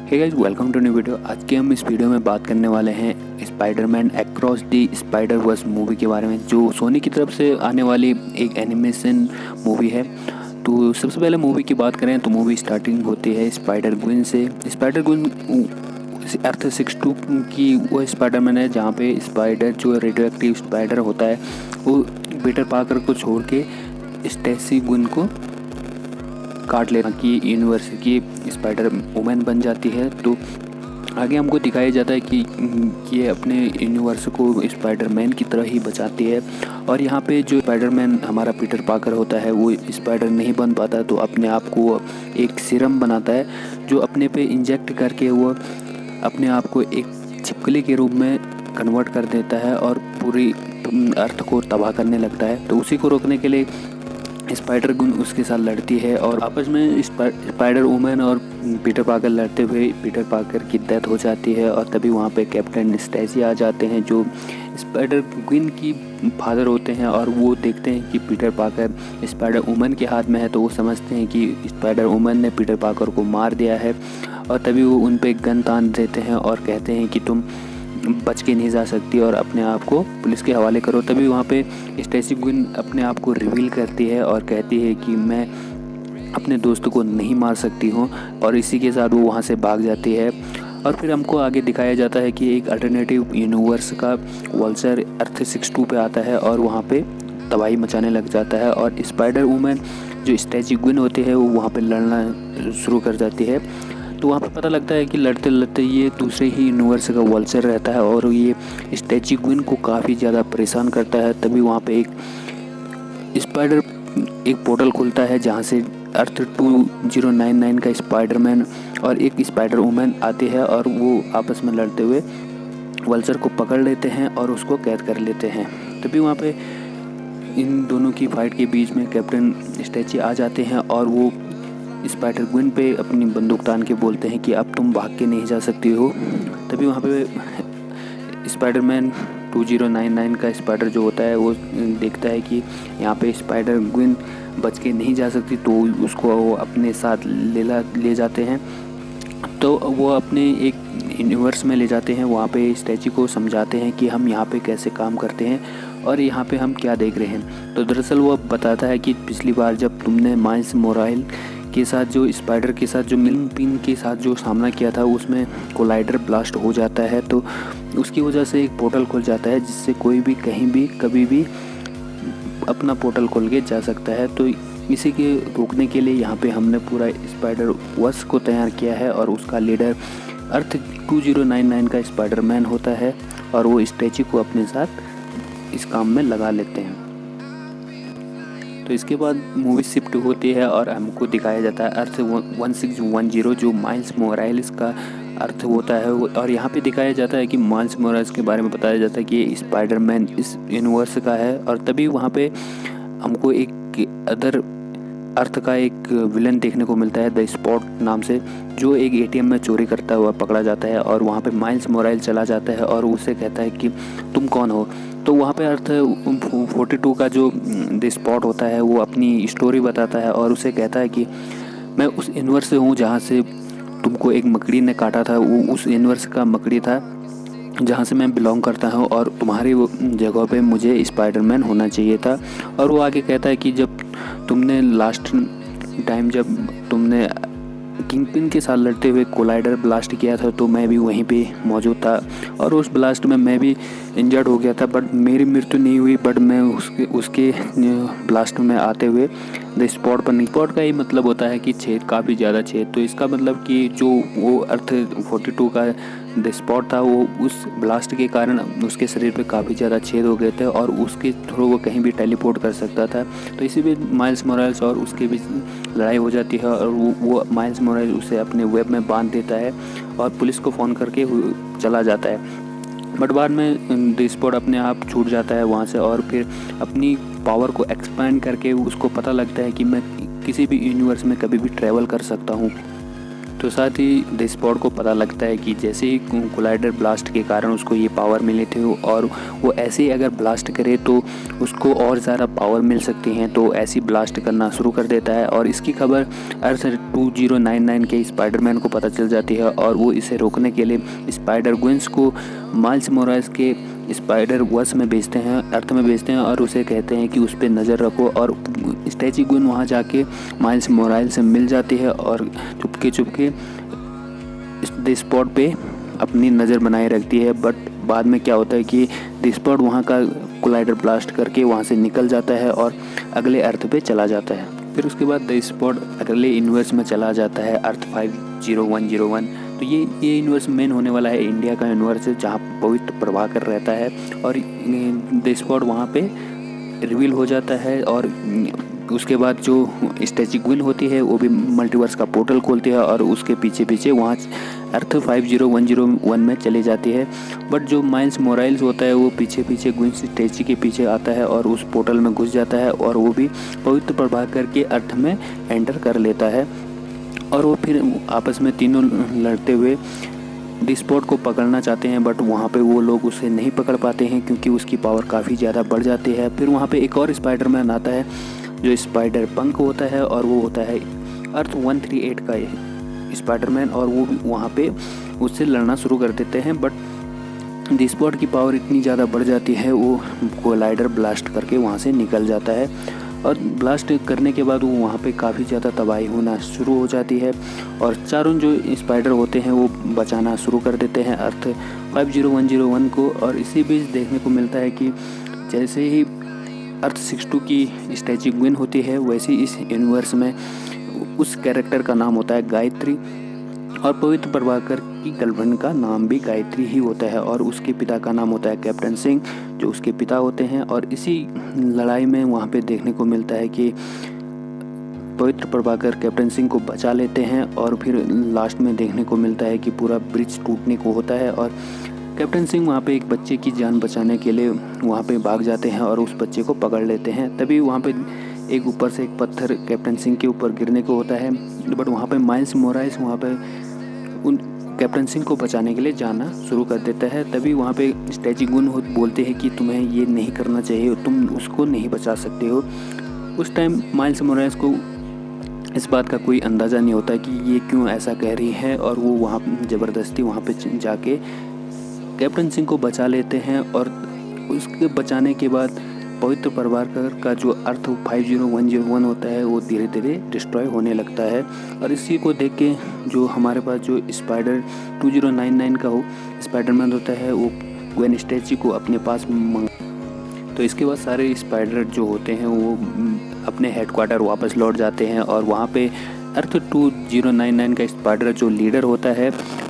Hey guys, welcome to new video. आज के हम इस वीडियो में बात करने वाले हैं Spider-Man across the Spider-Verse movie के बारे में, जो सोनी की तरफ से आने वाली एक एनिमेशन मूवी है। तो सबसे पहले मूवी की बात करें तो मूवी स्टार्टिंग होती है स्पाइडर ग्विन से। स्पाइडर ग्विन अर्थ 62 की वो स्पाइडरमैन है, जहाँ पे स्पाइडर जो रेडियो एक्टिव स्पाइडर होता है वो पीटर पार्कर को छोड़ के स्टेसी ग्विन को काट लेना कि यूनिवर्स की स्पाइडर वुमेन बन जाती है। तो आगे हमको दिखाया जाता है कि ये अपने यूनिवर्स को स्पाइडरमैन की तरह ही बचाती है। और यहाँ पे जो स्पाइडरमैन हमारा पीटर पार्कर होता है वो स्पाइडर नहीं बन पाता, तो अपने आप को एक सीरम बनाता है जो अपने पे इंजेक्ट करके वो अपने आप को एक छिपकली के रूप में कन्वर्ट कर देता है और पूरी अर्थ को तबाह करने लगता है। तो उसी को रोकने के लिए स्पाइडर गुन उसके साथ लड़ती है और आपस में स्पाइडर वुमन और पीटर पार्कर लड़ते हुए पीटर पार्कर की डेथ हो जाती है। और तभी वहाँ पे कैप्टन स्टेसी आ जाते हैं जो स्पाइडर ग्विन की फादर होते हैं, और वो देखते हैं कि पीटर पार्कर स्पाइडर वुमन के हाथ में है, तो वो समझते हैं कि स्पाइडर वुमन ने पीटर पार्कर को मार दिया है। और तभी वो उन पे गन तान देते हैं और कहते हैं कि तुम बच के नहीं जा सकती और अपने आप को पुलिस के हवाले करो। तभी वहाँ पे स्टेसी ग्विन अपने आप को रिवील करती है और कहती है कि मैं अपने दोस्त को नहीं मार सकती हूँ, और इसी के साथ वो वहाँ से भाग जाती है। और फिर हमको आगे दिखाया जाता है कि एक अल्टरनेटिव यूनिवर्स का वल्चर अर्थ 62 पे आता है और वहाँ पे तबाही मचाने लग जाता है। और स्पाइडर वुमन जो स्टेसी ग्विन होती है वो वहाँ पे लड़ना शुरू कर जाती है। तो वहाँ पे पता लगता है कि लड़ते लड़ते ये दूसरे ही यूनिवर्स का वल्चर रहता है और ये स्टेची ग्विन को काफ़ी ज़्यादा परेशान करता है। तभी वहाँ पे एक पोर्टल खुलता है जहाँ से अर्थ 2099 का स्पाइडरमैन और एक स्पाइडर वुमन आती है और वो आपस में लड़ते हुए वल्चर को पकड़ लेते हैं और उसको कैद कर लेते हैं। तभी वहाँ पे इन दोनों की फाइट के बीच में कैप्टन स्टेची आ जाते हैं और वो स्पाइडर ग्विन पे अपनी बंदूक तान के बोलते हैं कि अब तुम भाग के नहीं जा सकती हो। तभी वहाँ पे स्पाइडरमैन 2099 का स्पाइडर जो होता है वो देखता है कि यहाँ पे स्पाइडर ग्विन बच के नहीं जा सकती, तो उसको वो अपने साथ ले जाते हैं। तो वो अपने एक यूनिवर्स में ले जाते हैं, वहाँ पे स्टैचू को समझाते हैं कि हम यहाँ पे कैसे काम करते हैं और यहाँ पे हम क्या देख रहे हैं। तो दरअसल वो बताता है कि पिछली बार जब तुमने माइल्स मोराइल के साथ जो स्पाइडर के साथ जो मिलपिन के साथ जो सामना किया था उसमें कोलाइडर ब्लास्ट हो जाता है, तो उसकी वजह से एक पोर्टल खुल जाता है जिससे कोई भी कहीं भी कभी भी अपना पोर्टल खोल के जा सकता है। तो इसी के रोकने के लिए यहाँ पे हमने पूरा स्पाइडर वर्स को तैयार किया है और उसका लीडर अर्थ 2099 का स्पाइडरमैन होता है और वो स्टैचू को अपने साथ इस काम में लगा लेते हैं। तो इसके बाद मूवी शिफ्ट होती है और हमको दिखाया जाता है अर्थ 1610 जो माइल्स मोराइल्स का अर्थ होता है। और यहाँ पे दिखाया जाता है कि माइल्स मोराइल्स के बारे में बताया जाता है कि ये स्पाइडरमैन इस यूनिवर्स का है। और तभी वहाँ पे हमको एक अदर अर्थ का एक विलन देखने को मिलता है द स्पॉट नाम से, जो एक एटीएम में चोरी करता हुआ पकड़ा जाता है। और वहाँ पे माइल्स मोराइल चला जाता है और उससे कहता है कि तुम कौन हो। तो वहाँ पे अर्थ 42 का जो द स्पॉट होता है वो अपनी स्टोरी बताता है और उसे कहता है कि मैं उस यूनिवर्स से हूँ जहाँ से तुमको एक मकड़ी ने काटा था, वो उस यूनिवर्स का मकड़ी था जहाँ से मैं बिलोंग करता हूँ और तुम्हारी जगह पे मुझे स्पाइडरमैन होना चाहिए था। और वो आगे कहता है कि जब तुमने लास्ट टाइम जब तुमने किंगपिन के साथ लड़ते हुए कोलाइडर ब्लास्ट किया था तो मैं भी वहीं पे मौजूद था और उस ब्लास्ट में मैं भी इंजर्ड हो गया था, बट मेरी मृत्यु नहीं हुई, बट मैं उसके ब्लास्ट में आते हुए द स्पॉट पर नहीं। स्पॉट का ही मतलब होता है कि छेद, काफ़ी ज़्यादा छेद। तो इसका मतलब कि जो वो अर्थ 42 का द स्पॉट था वो उस ब्लास्ट के कारण उसके शरीर पे काफ़ी ज़्यादा छेद हो गए थे और उसके थ्रू वो कहीं भी टेलीपोर्ट कर सकता था। तो इसी बीच माइल्स मोराइल्स और उसके बीच लड़ाई हो जाती है और वो माइल्स मोराइल्स उसे अपने वेब में बांध देता है और पुलिस को फ़ोन करके चला जाता है। बट बाद में द स्पॉट अपने आप छूट जाता है वहाँ से और फिर अपनी पावर को एक्सपैंड करके उसको पता लगता है कि मैं किसी भी यूनिवर्स में कभी भी ट्रैवल कर सकता हूँ। तो साथ ही द स्पॉट को पता लगता है कि जैसे ही कोलाइडर ब्लास्ट के कारण उसको ये पावर मिले थे और वो ऐसे ही अगर ब्लास्ट करे तो उसको और ज़्यादा पावर मिल सकती हैं, तो ऐसी ब्लास्ट करना शुरू कर देता है। और इसकी खबर अर्थ 2099 के स्पाइडरमैन को पता चल जाती है और वो इसे रोकने के लिए स्पाइडर ग्विन्स को माइल्स मोरालेस के स्पाइडर वर्स में भेजते हैं, अर्थ में भेजते हैं और उसे कहते हैं कि उस पर नज़र रखो। और स्टैची ग्विन वहाँ जाके माइल्स मोरालेस से मिल जाती है और चुपके चुपके द स्पॉट पे अपनी नज़र बनाए रखती है। बट बाद में क्या होता है कि द स्पॉट वहाँ का कोलाइडर ब्लास्ट करके वहाँ से निकल जाता है और अगले अर्थ पे चला जाता है। फिर उसके बाद द स्पॉट अगले यूनिवर्स में चला जाता है, अर्थ 50101। तो ये यूनिवर्स मेन होने वाला है इंडिया का यूनिवर्स है, जहाँ पवित्र प्रभाकर रहता है। और द स्पॉट वहाँ पे रिवील हो जाता है और उसके बाद जो स्टैची ग्विन होती है वो भी मल्टीवर्स का पोर्टल खोलती है और उसके पीछे पीछे वहाँ अर्थ 50101 में चली जाती है। बट जो माइल्स मोरालेस होता है वो पीछे पीछे ग्विन स्टैची के पीछे आता है और उस पोर्टल में घुस जाता है और वो भी पवित्र प्रभाकर के अर्थ में एंटर कर लेता है। और वो फिर आपस में तीनों लड़ते हुए द स्पॉट को पकड़ना चाहते हैं, बट वहाँ पे वो लोग उसे नहीं पकड़ पाते हैं क्योंकि उसकी पावर काफ़ी ज़्यादा बढ़ जाती है। फिर वहाँ पे एक और स्पाइडरमैन आता है जो स्पाइडर पंक होता है और वो होता है अर्थ 138 का स्पाइडरमैन, और वो वहाँ पे उससे लड़ना शुरू कर देते हैं। बट द स्पॉट की पावर इतनी ज़्यादा बढ़ जाती है वो कोलाइडर ब्लास्ट करके वहाँ से निकल जाता है। और ब्लास्ट करने के बाद वो वहाँ पे काफ़ी ज़्यादा तबाही होना शुरू हो जाती है और चारों जो स्पाइडर होते हैं वो बचाना शुरू कर देते हैं अर्थ 50101 को। और इसी बीच देखने को मिलता है कि जैसे ही अर्थ 62 की स्टैची ग्विन होती है वैसे इस यूनिवर्स में उस कैरेक्टर का नाम होता है गायत्री और पवित्र प्रभाकर की गर्लफ्रेंड का नाम भी गायत्री ही होता है और उसके पिता का नाम होता है कैप्टन सिंह जो उसके पिता होते हैं। और इसी लड़ाई में वहाँ पे देखने को मिलता है कि पवित्र प्रभाकर कैप्टन सिंह को बचा लेते हैं और फिर लास्ट में देखने को मिलता है कि पूरा ब्रिज टूटने को होता है और कैप्टन सिंह वहाँ पे एक बच्चे की जान बचाने के लिए वहाँ पे भाग जाते हैं और उस बच्चे को पकड़ लेते हैं। तभी वहाँ पे एक ऊपर से एक पत्थर कैप्टन सिंह के ऊपर गिरने को होता है, बट वहाँ पे माइल्स मोरालेस वहाँ पे उन कैप्टन सिंह को बचाने के लिए जाना शुरू कर देता है। तभी वहाँ पे स्टैची ग्विन बोलते हैं कि तुम्हें ये नहीं करना चाहिए, तुम उसको नहीं बचा सकते हो। उस टाइम माइल्स मोरालेस को इस बात का कोई अंदाज़ा नहीं होता कि ये क्यों ऐसा कह रही है और वो वहाँ ज़बरदस्ती वहाँ पे जाके कैप्टन सिंह को बचा लेते हैं। और उसके बचाने के बाद पवित्र प्रभाकर का जो अर्थ 50101 होता है वो धीरे धीरे डिस्ट्रॉय होने लगता है। और इसी को देख के जो हमारे पास जो स्पाइडर 2099 का हो स्पाइडरमैन होता है वो ग्वेन स्टैची को अपने पास तो इसके बाद सारे स्पाइडर जो होते हैं वो अपने हेडक्वार्टर वापस लौट जाते हैं और वहाँ पे अर्थ 2099 का स्पाइडर जो लीडर होता है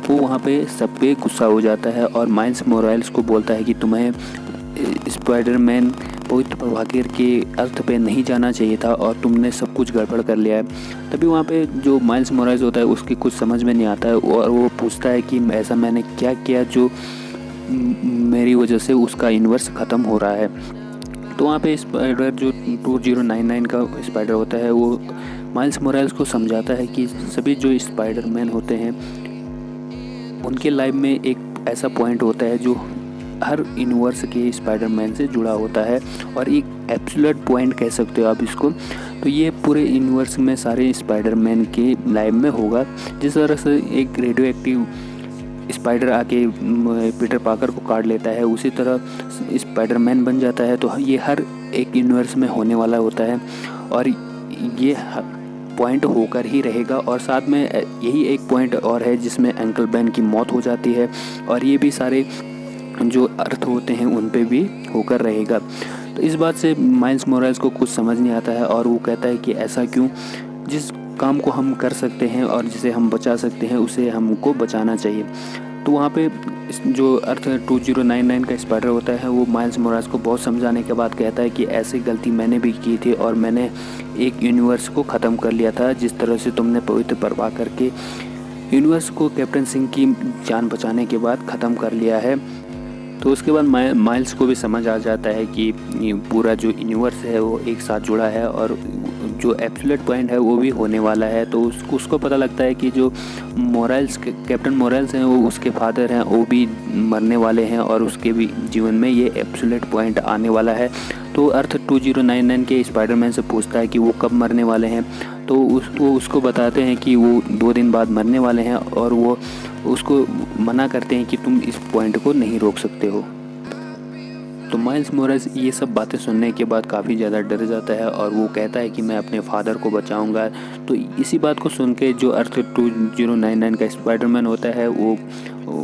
वो वहाँ पे सब पे गुस्सा हो जाता है और माइल्स मोरालेस को बोलता है कि तुम्हें स्पाइडरमैन पवित्र प्रभाकर के अर्थ पे नहीं जाना चाहिए था और तुमने सब कुछ गड़बड़ कर लिया है। तभी वहाँ पे जो माइल्स मोरालेस होता है उसकी कुछ समझ में नहीं आता है और वो पूछता है कि ऐसा मैंने क्या किया जो मेरी वजह से उसका यूनिवर्स ख़त्म हो रहा है। तो वहाँ पे स्पाइडर जो 2099 का स्पाइडर होता है वो माइल्स मोरालेस को समझाता है कि सभी जो स्पाइडरमैन होते हैं उनके लाइफ में एक ऐसा पॉइंट होता है जो हर यूनिवर्स के स्पाइडरमैन से जुड़ा होता है और एक एब्सोल्यूट पॉइंट कह सकते हो आप इसको। तो ये पूरे यूनिवर्स में सारे स्पाइडरमैन के लाइफ में होगा। जिस तरह से एक रेडियो एक्टिव स्पाइडर आके पीटर पार्कर को काट लेता है उसी तरह स्पाइडरमैन बन जाता है। तो ये हर एक यूनिवर्स में होने वाला होता है और ये पॉइंट होकर ही रहेगा। और साथ में यही एक पॉइंट और है जिसमें अंकल बेन की मौत हो जाती है और ये भी सारे जो अर्थ होते हैं उन पे भी होकर रहेगा। तो इस बात से माइल्स मोरालेस को कुछ समझ नहीं आता है और वो कहता है कि ऐसा क्यों, जिस काम को हम कर सकते हैं और जिसे हम बचा सकते हैं उसे हमको बचाना चाहिए। तो वहाँ पे जो अर्थ 2099 का स्पाइडर होता है वो माइल्स मोरालेस को बहुत समझाने के बाद कहता है कि ऐसी गलती मैंने भी की थी और मैंने एक यूनिवर्स को ख़त्म कर लिया था जिस तरह से तुमने पवित्र प्रभाकर के यूनिवर्स को कैप्टन सिंह की जान बचाने के बाद ख़त्म कर लिया है। तो उसके बाद माइल्स को भी समझ आ जाता है कि पूरा जो यूनिवर्स है वो एक साथ जुड़ा है और जो एब्सोल्यूट पॉइंट है वो भी होने वाला है। तो उसको पता लगता है कि जो कैप्टन मोरेल्स हैं वो उसके फादर हैं, वो भी मरने वाले हैं और उसके भी जीवन में ये एब्सोल्यूट पॉइंट आने वाला है। तो अर्थ 2099 के स्पाइडरमैन से पूछता है कि वो कब मरने वाले हैं। तो वो उसको बताते हैं कि वो 2 दिन बाद मरने वाले हैं और वो उसको मना करते हैं कि तुम इस पॉइंट को नहीं रोक सकते हो। तो माइल्स मोरेल्स ये सब बातें सुनने के बाद काफ़ी ज़्यादा डर जाता है और वो कहता है कि मैं अपने फादर को बचाऊंगा। तो इसी बात को सुन के जो अर्थ 2099 का स्पाइडरमैन होता है वो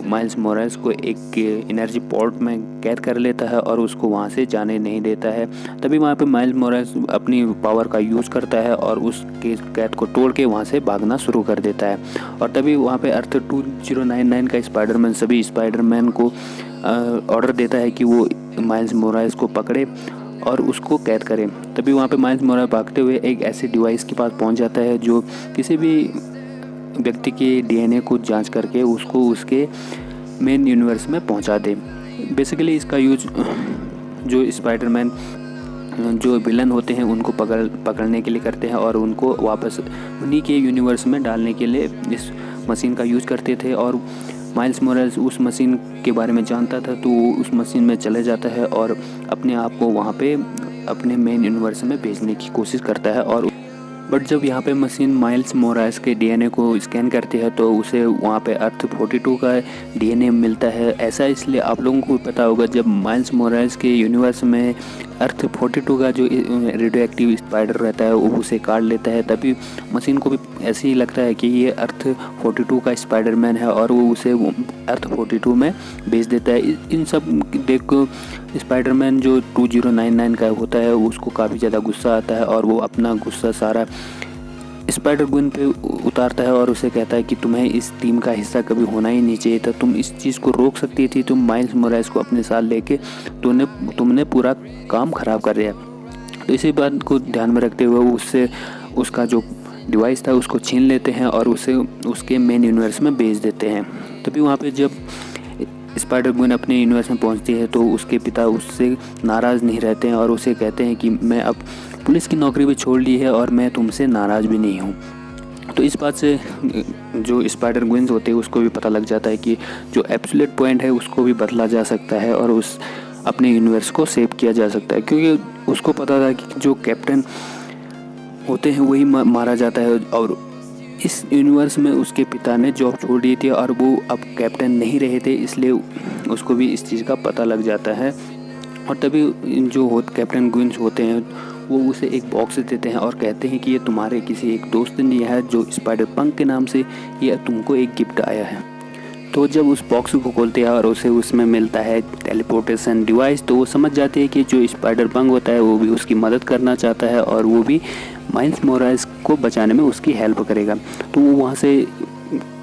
माइल्स मोरेल्स को एक एनर्जी पोर्ट में कैद कर लेता है और उसको वहाँ से जाने नहीं देता है। तभी वहाँ पे माइल्स मोरेल्स अपनी पावर का यूज़ करता है और उसके कैद को तोड़ के वहाँ से भागना शुरू कर देता है। और तभी वहाँ पे अर्थ 2099 का स्पाइडरमैन सभी स्पाइडरमैन को ऑर्डर देता है कि वो माइल्स मोरेल्स को पकड़े और उसको कैद करें। तभी वहाँ पे माइल्स मोरेल्स भागते हुए एक ऐसे डिवाइस के पास पहुँच जाता है जो किसी भी व्यक्ति के डीएनए को जांच करके उसको उसके मेन यूनिवर्स में पहुँचा दे। बेसिकली इसका यूज जो स्पाइडरमैन जो विलन होते हैं उनको पकड़ने के लिए करते हैं और उनको वापस उन्हीं के यूनिवर्स में डालने के लिए इस मशीन का यूज़ करते थे। और माइल्स मोरेल्स उस मशीन के बारे में जानता था तो वो उस मशीन में चले जाता है और अपने आप को वहाँ पे अपने मेन यूनिवर्स में भेजने की कोशिश करता है। और बट जब यहाँ पे मशीन माइल्स मोरेल्स के डीएनए को स्कैन करती है तो उसे वहाँ पे अर्थ 42 का डीएनए मिलता है। ऐसा इसलिए आप लोगों को पता होगा, जब माइल्स मोरेल्स के यूनिवर्स में अर्थ 42 का जो रेडियो एक्टिव स्पाइडर रहता है वो उसे काट लेता है। तभी मशीन को भी ऐसे ही लगता है कि ये अर्थ 42 का स्पाइडरमैन है और वो उसे अर्थ 42 में भेज देता है। इन सब देख को स्पाइडरमैन जो 2099 का होता है उसको काफ़ी ज़्यादा गुस्सा आता है और वो अपना गुस्सा सारा स्पाइडर गन पे उतारता है और उसे कहता है कि तुम्हें इस टीम का हिस्सा कभी होना ही नहीं चाहिए था, तुम इस चीज़ को रोक सकती थी, तुम माइल्स मोरेल्स को अपने साथ लेके तुमने पूरा काम ख़राब कर दिया। तो इसी बात को ध्यान में रखते हुए उससे उसका जो डिवाइस था उसको छीन लेते हैं और उसे उसके मेन यूनिवर्स में भेज देते हैं। तभी वहाँ पे जब स्पाइडर गन अपने यूनिवर्स में पहुँचती है तो उसके पिता उससे नाराज़ नहीं रहते हैं और उसे कहते हैं कि मैं अब पुलिस की नौकरी भी छोड़ ली है और मैं तुमसे नाराज़ भी नहीं हूँ। तो इस बात से जो स्पाइडर गन्स होते हैं उसको भी पता लग जाता है कि जो एब्सोल्यूट पॉइंट है उसको भी बदला जा सकता है और उस अपने यूनिवर्स को सेव किया जा सकता है। क्योंकि उसको पता था कि जो कैप्टन होते हैं वही मारा जाता है और इस यूनिवर्स में उसके पिता ने जॉब छोड़ दी थी और वो अब कैप्टन नहीं रहे थे, इसलिए उसको भी इस चीज़ का पता लग जाता है। और तभी जो कैप्टन गन्स होते हैं वो उसे एक बॉक्स देते हैं और कहते हैं कि ये तुम्हारे किसी एक दोस्त ने दिया है जो स्पाइडर पंक के नाम से ये तुमको एक गिफ्ट आया है। तो जब उस बॉक्स को खोलते हैं और उसे उसमें मिलता है टेलीपोर्टेशन डिवाइस तो वो समझ जाते हैं कि जो स्पाइडर पंक होता है वो भी उसकी मदद करना चाहता है और वो भी माइल्स मोरेल्स को बचाने में उसकी हेल्प करेगा। तो वो वहाँ से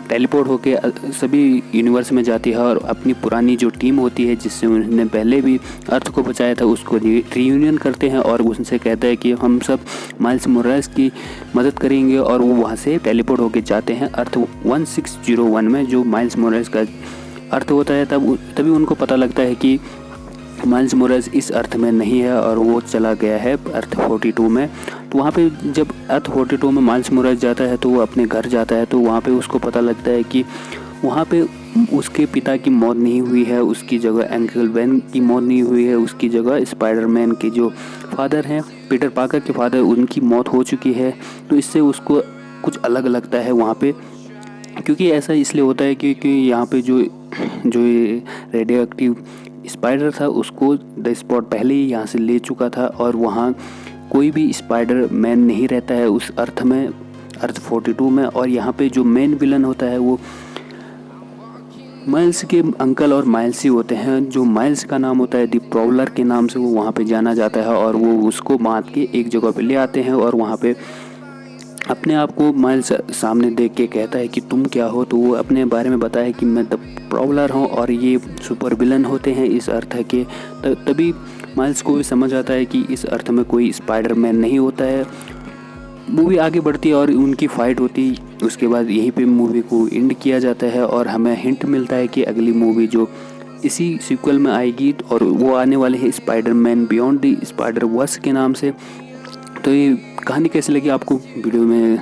टेलीपोर्ट होके सभी यूनिवर्स में जाती है और अपनी पुरानी जो टीम होती है जिससे उन्होंने पहले भी अर्थ को बचाया था उसको रीयूनियन करते हैं और उनसे कहता है कि हम सब माइल्स मोरेल्स की मदद करेंगे। और वो वहाँ से टेलीपोर्ट होके जाते हैं अर्थ 1601 में जो माइल्स मोरेल्स का अर्थ होता है। तभी उनको पता लगता है कि माइल्स मोरेल्स इस अर्थ में नहीं है और वो चला गया है अर्थ 42 में। तो वहाँ पे जब अर्थ 42 में माइल्स मोरेल्स जाता है तो वो अपने घर जाता है तो वहाँ पे उसको पता लगता है कि वहाँ पे उसके पिता की मौत नहीं हुई है, उसकी जगह अंकल बेन की मौत नहीं हुई है, उसकी जगह स्पाइडरमैन के जो फादर हैं पीटर पार्कर के फादर उनकी मौत हो चुकी है। तो इससे उसको कुछ अलग लगता है वहाँ पे, क्योंकि ऐसा इसलिए होता है क्योंकि यहाँ पे जो रेडियो एक्टिव स्पाइडर था उसको द स्पॉट पहले ही यहाँ से ले चुका था और वहाँ कोई भी स्पाइडर मैन नहीं रहता है उस अर्थ में, अर्थ 42 में। और यहाँ पे जो मेन विलन होता है वो माइल्स के अंकल और माइल्स ही होते हैं। जो माइल्स का नाम होता है द प्रॉवलर के नाम से वो वहाँ पे जाना जाता है और वो उसको मार के एक जगह पे ले आते हैं और वहाँ पे अपने आप को माइल्स सामने देख के कहता है कि तुम क्या हो। तो वो अपने बारे में बताया कि मैं द प्रॉवलर हूँ और ये सुपर विलन होते हैं इस अर्थ के। तभी माइल्स को भी समझ आता है कि इस अर्थ में कोई स्पाइडरमैन नहीं होता है। मूवी आगे बढ़ती है और उनकी फ़ाइट होती, उसके बाद यहीं पे मूवी को एंड किया जाता है और हमें हिंट मिलता है कि अगली मूवी जो इसी सीक्वल में आएगी और वो आने वाले है Spider-Man beyond the Spider-Verse के नाम से। तो ये कहानी कैसी लगी आपको, वीडियो में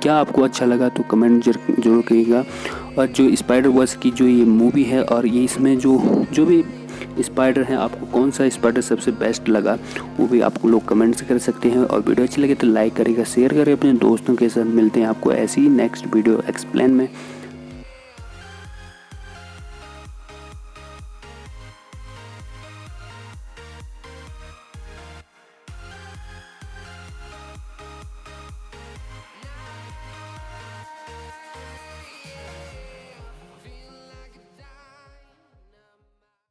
क्या आपको अच्छा लगा तो कमेंट जरूर करिएगा। और जो स्पाइडर वर्स की जो ये मूवी है और ये इसमें जो भी स्पाइडर हैं, आपको कौन सा स्पाइडर सबसे बेस्ट लगा वो भी आपको लोग कमेंट से कर सकते हैं। और वीडियो अच्छी लगे तो लाइक करिएगा, शेयर करें अपने दोस्तों के साथ। मिलते हैं आपको ऐसी नेक्स्ट वीडियो एक्सप्लेन में।